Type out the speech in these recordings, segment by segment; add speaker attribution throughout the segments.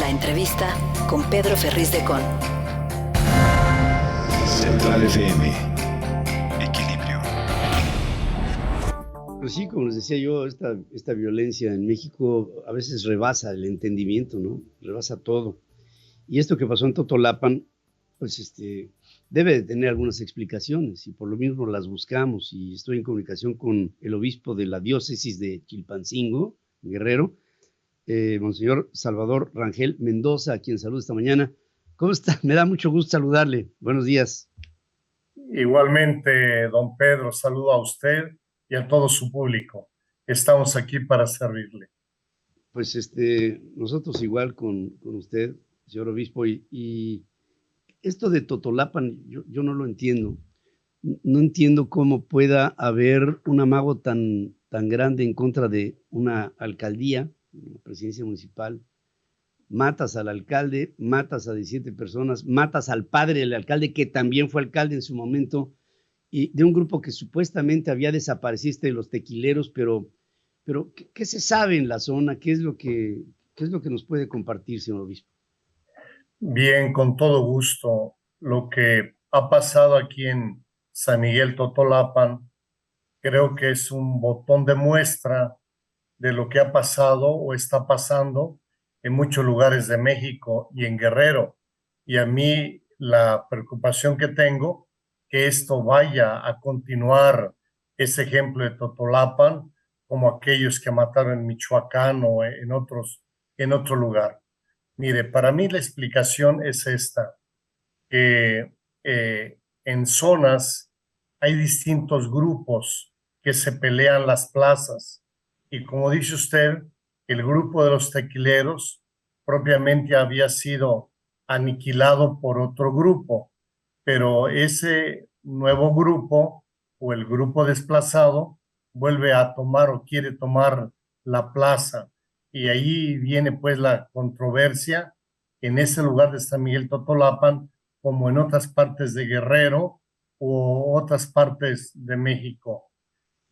Speaker 1: La entrevista con Pedro Ferriz de Con.
Speaker 2: Central FM. Equilibrio.
Speaker 3: Pues sí, como les decía yo, esta violencia en México a veces rebasa el entendimiento, ¿no? Rebasa todo. Y esto que pasó en Totolapan, pues debe de tener algunas explicaciones y por lo mismo las buscamos. Y estoy en comunicación con el obispo de la diócesis de Chilpancingo, Guerrero, Monseñor Salvador Rangel Mendoza, a quien saludo esta mañana. ¿Cómo está? Me da mucho gusto saludarle. Buenos días.
Speaker 4: Igualmente, don Pedro, saludo a usted y a todo su público. Estamos aquí para servirle.
Speaker 3: Pues nosotros igual con usted, señor obispo, y esto de Totolapan, yo no lo entiendo. No entiendo cómo pueda haber un amago tan grande en contra de una alcaldía, una presidencia municipal. Matas al alcalde, matas a 17 personas, matas al padre del alcalde, que también fue alcalde en su momento, y de un grupo que supuestamente había desaparecido de los tequileros, pero ¿qué se sabe en la zona? ¿Qué es lo que nos puede compartir, señor obispo?
Speaker 4: Bien, con todo gusto. Lo que ha pasado aquí en San Miguel Totolapan, creo que es un botón de muestra de lo que ha pasado o está pasando en muchos lugares de México y en Guerrero. Y a mí la preocupación que tengo, que esto vaya a continuar ese ejemplo de Totolapan, como aquellos que mataron en Michoacán o en otro lugar. Mire, para mí la explicación es esta, que en zonas hay distintos grupos que se pelean las plazas. Y como dice usted, el grupo de los tequileros propiamente había sido aniquilado por otro grupo, pero ese nuevo grupo o el grupo desplazado vuelve a tomar o quiere tomar la plaza. Y ahí viene pues la controversia en ese lugar de San Miguel Totolapan, como en otras partes de Guerrero o otras partes de México.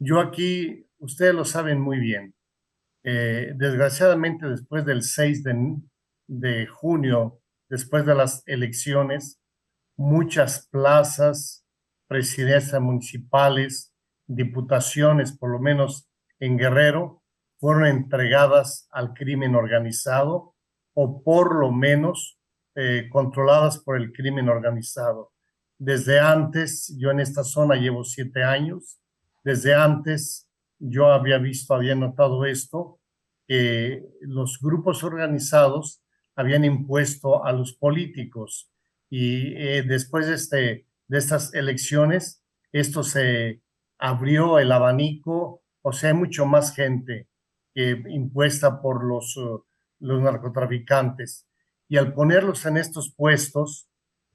Speaker 4: Yo aquí, ustedes lo saben muy bien, desgraciadamente después del 6 de junio, después de las elecciones, muchas plazas, presidencias municipales, diputaciones, por lo menos en Guerrero, fueron entregadas al crimen organizado o por lo menos controladas por el crimen organizado. Desde antes, yo en esta zona llevo 7 años, desde antes yo había notado esto, que los grupos organizados habían impuesto a los políticos y después de estas elecciones, esto se abrió el abanico, o sea, hay mucho más gente impuesta por los narcotraficantes. Y al ponerlos en estos puestos,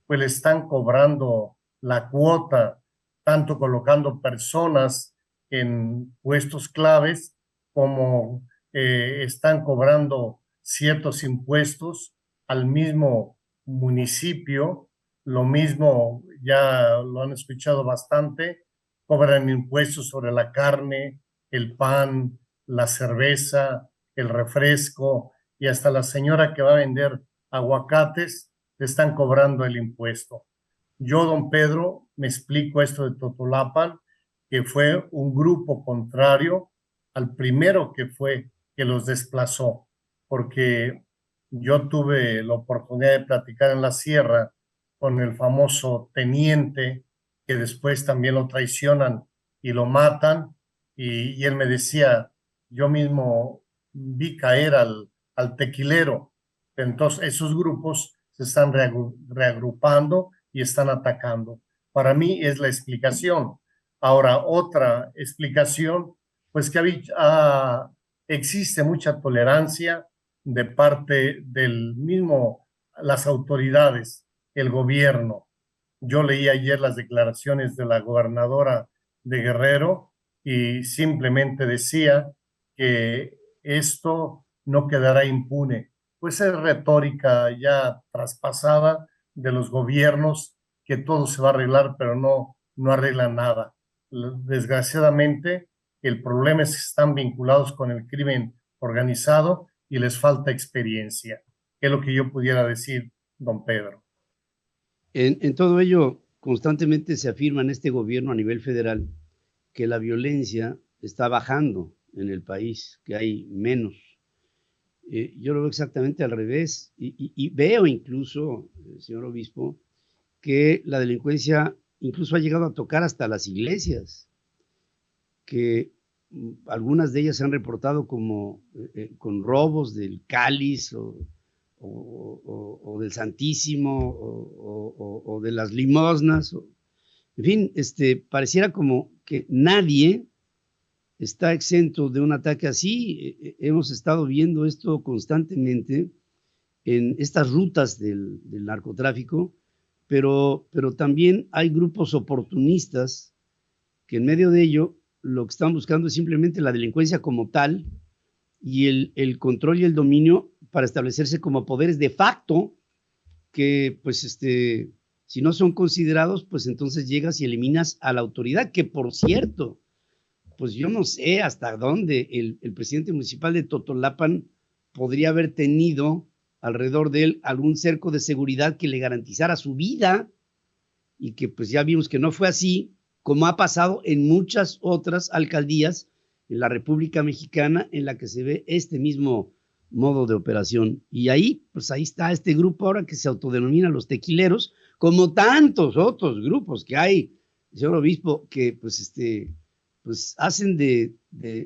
Speaker 4: pues le están cobrando la cuota, tanto colocando personas en puestos claves como están cobrando ciertos impuestos al mismo municipio. Lo mismo, ya lo han escuchado bastante, cobran impuestos sobre la carne, el pan, la cerveza, el refresco y hasta la señora que va a vender aguacates le están cobrando el impuesto. Yo, don Pedro, me explico esto de Totolapan, que fue un grupo contrario al primero que los desplazó, porque yo tuve la oportunidad de platicar en la sierra con el famoso teniente, que después también lo traicionan y lo matan, y él me decía, yo mismo vi caer al tequilero. Entonces esos grupos se están reagrupando y están atacando. Para mí es la explicación. Ahora, otra explicación, pues que existe mucha tolerancia de parte del mismo, las autoridades, el gobierno. Yo leí ayer las declaraciones de la gobernadora de Guerrero y simplemente decía que esto no quedará impune. Pues es retórica ya traspasada de los gobiernos, que todo se va a arreglar, pero no arreglan nada. Desgraciadamente, el problema es que están vinculados con el crimen organizado y les falta experiencia. es lo que yo pudiera decir, don Pedro.
Speaker 3: En todo ello, constantemente se afirma en este gobierno a nivel federal que la violencia está bajando en el país, que hay menos. Yo lo veo exactamente al revés y veo incluso, señor obispo, que la delincuencia incluso ha llegado a tocar hasta las iglesias, que algunas de ellas se han reportado como con robos del cáliz o del Santísimo o de las limosnas. En fin, pareciera como que nadie está exento de un ataque así. Hemos estado viendo esto constantemente en estas rutas del narcotráfico, pero también hay grupos oportunistas que en medio de ello lo que están buscando es simplemente la delincuencia como tal y el control y el dominio para establecerse como poderes de facto que, pues, si no son considerados, pues entonces llegas y eliminas a la autoridad, que por cierto, pues yo no sé hasta dónde el presidente municipal de Totolapan podría haber tenido alrededor de él algún cerco de seguridad que le garantizara su vida y que pues ya vimos que no fue así, como ha pasado en muchas otras alcaldías en la República Mexicana en la que se ve este mismo modo de operación. Y ahí, pues ahí está este grupo ahora que se autodenomina los tequileros, como tantos otros grupos que hay, señor obispo, que pues pues hacen de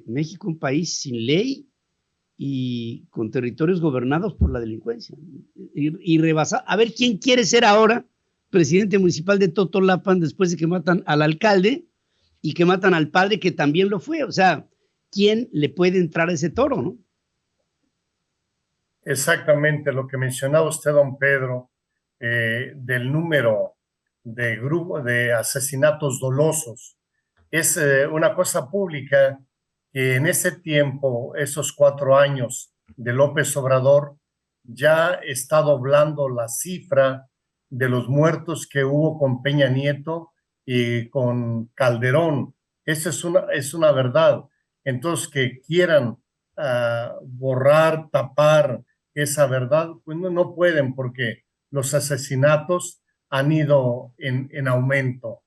Speaker 3: México un país sin ley y con territorios gobernados por la delincuencia. Y rebasar, a ver quién quiere ser ahora presidente municipal de Totolapan después de que matan al alcalde y que matan al padre que también lo fue. O sea, ¿quién le puede entrar a ese toro, no?
Speaker 4: Exactamente lo que mencionaba usted, don Pedro, del número de grupo de asesinatos dolosos. Es una cosa pública que en ese tiempo, esos 4 años de López Obrador, ya está doblando la cifra de los muertos que hubo con Peña Nieto y con Calderón. Esa es una verdad. Entonces, que quieran borrar, tapar esa verdad, pues no pueden, porque los asesinatos han ido en aumento.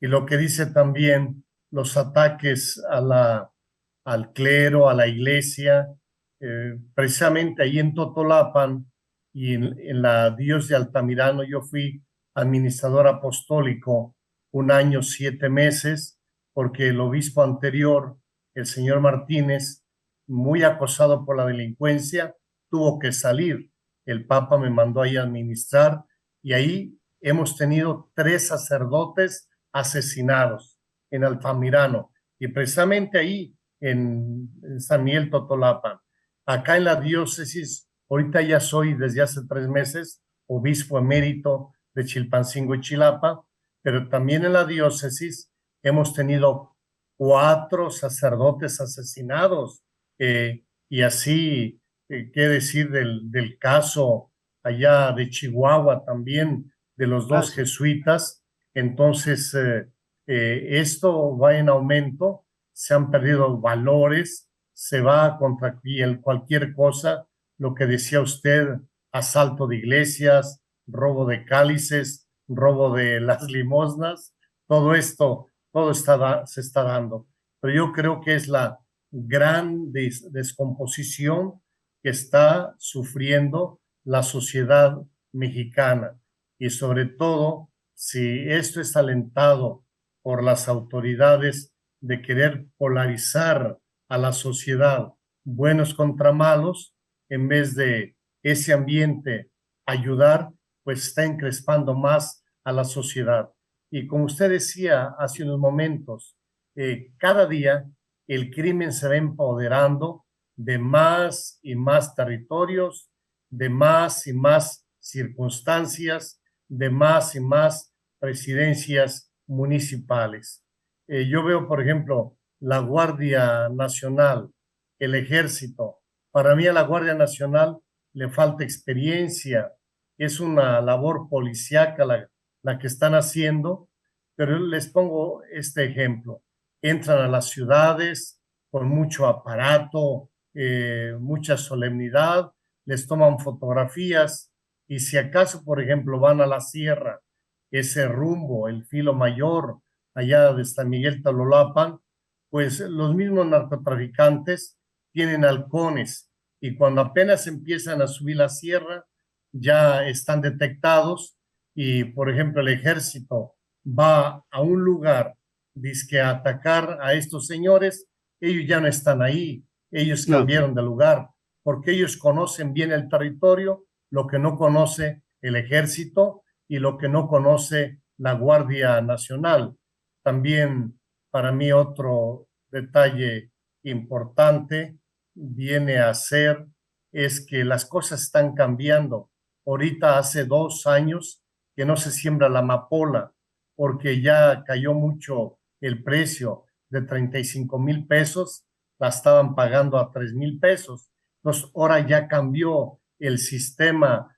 Speaker 4: Y lo que dice también los ataques al clero, a la iglesia, precisamente ahí en Totolapan y en la Dios de Altamirano, yo fui administrador apostólico 1 año 7 meses, porque el obispo anterior, el señor Martínez, muy acosado por la delincuencia, tuvo que salir. El Papa me mandó ahí a administrar y ahí hemos tenido 3 sacerdotes asesinados en Altamirano y precisamente ahí en San Miguel Totolapan. Acá en la diócesis, ahorita ya soy desde hace 3 meses obispo emérito de Chilpancingo y Chilapa, pero también en la diócesis hemos tenido 4 sacerdotes asesinados y así, qué decir del caso allá de Chihuahua también, de los 2 jesuitas. Entonces, esto va en aumento, se han perdido valores, se va contra cualquier cosa, lo que decía usted, asalto de iglesias, robo de cálices, robo de las limosnas, todo esto, se está dando. Pero yo creo que es la gran descomposición que está sufriendo la sociedad mexicana y sobre todo si esto es alentado por las autoridades de querer polarizar a la sociedad, buenos contra malos, en vez de ese ambiente ayudar, pues está encrespando más a la sociedad. Y como usted decía hace unos momentos, cada día el crimen se va empoderando de más y más territorios, de más y más circunstancias, de más y más presidencias municipales. Yo veo, por ejemplo, la Guardia Nacional, el Ejército. Para mí a la Guardia Nacional le falta experiencia, es una labor policíaca la que están haciendo, pero les pongo este ejemplo. Entran a las ciudades con mucho aparato, mucha solemnidad, les toman fotografías y si acaso, por ejemplo, van a la sierra, ese rumbo, el Filo Mayor, allá de San Miguel Tololapan, pues los mismos narcotraficantes tienen halcones y cuando apenas empiezan a subir la sierra, ya están detectados y, por ejemplo, el ejército va a un lugar, dizque a atacar a estos señores, ellos ya no están ahí, ellos cambiaron de lugar, porque ellos conocen bien el territorio, lo que no conoce el ejército y lo que no conoce la Guardia Nacional. También para mí otro detalle importante viene a ser es que las cosas están cambiando. Ahorita hace 2 años que no se siembra la amapola porque ya cayó mucho el precio de 35,000 pesos, la estaban pagando a 3,000 pesos. Entonces, ahora ya cambió el sistema,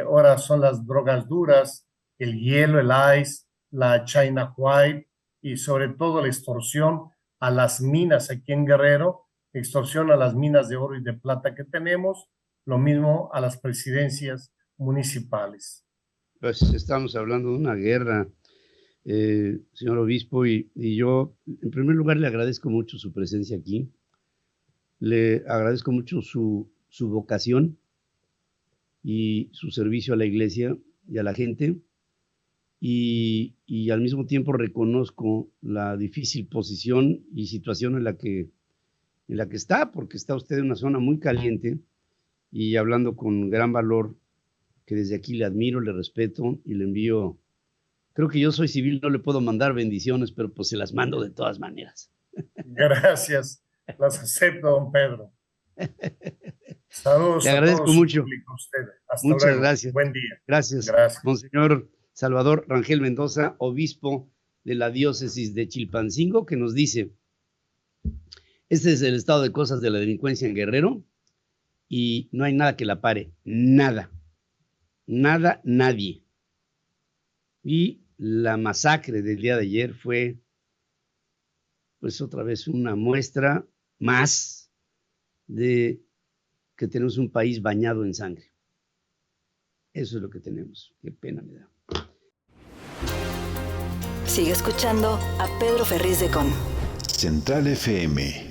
Speaker 4: ahora son las drogas duras, el hielo, el ice, la China White y sobre todo la extorsión a las minas aquí en Guerrero, extorsión a las minas de oro y de plata que tenemos, lo mismo a las presidencias municipales.
Speaker 3: Pues estamos hablando de una guerra, señor obispo, y yo en primer lugar le agradezco mucho su presencia aquí, le agradezco mucho su vocación y su servicio a la iglesia y a la gente, y al mismo tiempo reconozco la difícil posición y situación en la que está, porque está usted en una zona muy caliente y hablando con gran valor, que desde aquí le admiro, le respeto y le envío. Creo que yo soy civil, no le puedo mandar bendiciones, pero pues se las mando de todas maneras.
Speaker 4: Gracias, las acepto, don Pedro. Saludos.
Speaker 3: Le agradezco mucho.
Speaker 4: Hasta
Speaker 3: Muchas
Speaker 4: luego.
Speaker 3: gracias.
Speaker 4: Buen día.
Speaker 3: Gracias. Monseñor Salvador Rangel Mendoza, obispo de la diócesis de Chilpancingo, que nos dice: este es el estado de cosas de la delincuencia en Guerrero y no hay nada que la pare, nada, nadie. Y la masacre del día de ayer fue, pues otra vez, una muestra más de que tenemos un país bañado en sangre. Eso es lo que tenemos. Qué pena me da.
Speaker 1: Sigue escuchando a Pedro Ferriz de Con.
Speaker 2: Central FM.